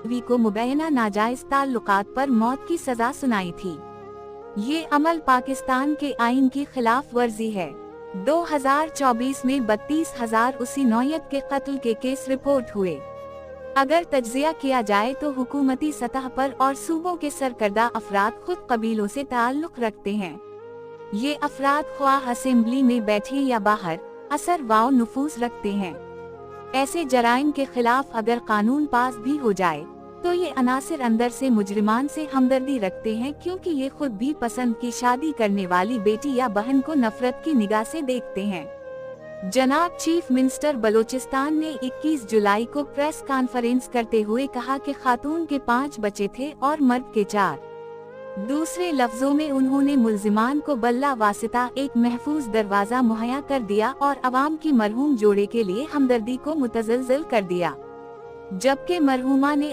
नकवी को मुबैना नाजायज ताल्लुकात पर मौत की सजा सुनाई थी। ये अमल पाकिस्तान के आइन की खिलाफ वर्जी है। 2024 में 32,000 उसी नौयत के कत्ल के केस रिपोर्ट हुए। अगर तज्जिया किया जाए तो हुकूमती सतह पर और सूबों के सरकर्दा अफराद खुद कबीलों से ताल्लुक रखते हैं। ये अफराद ख्वाह असेंबली में बैठे या बाहर असर व नुफूस रखते हैं। ऐसे जराइम के खिलाफ अगर कानून पास भी हो जाए तो ये अनासिर अंदर से मुजरिमान से हमदर्दी रखते हैं, क्योंकि ये खुद भी पसंद की शादी करने वाली बेटी या बहन को नफरत की निगाह से देखते हैं। जनाब चीफ मिनिस्टर बलोचिस्तान ने 21 जुलाई को प्रेस कॉन्फ्रेंस करते हुए कहा कि खातून के 5 बच्चे थे और मर्द के 4। दूसरे लफ्जों में उन्होंने मुल्जिमान को बल्ला वासिता एक महफूज दरवाजा मुहैया कर दिया और अवाम की मरहूम जोड़े के लिए हमदर्दी को मुतज़लज़ल कर दिया, जबकि मरहूमा ने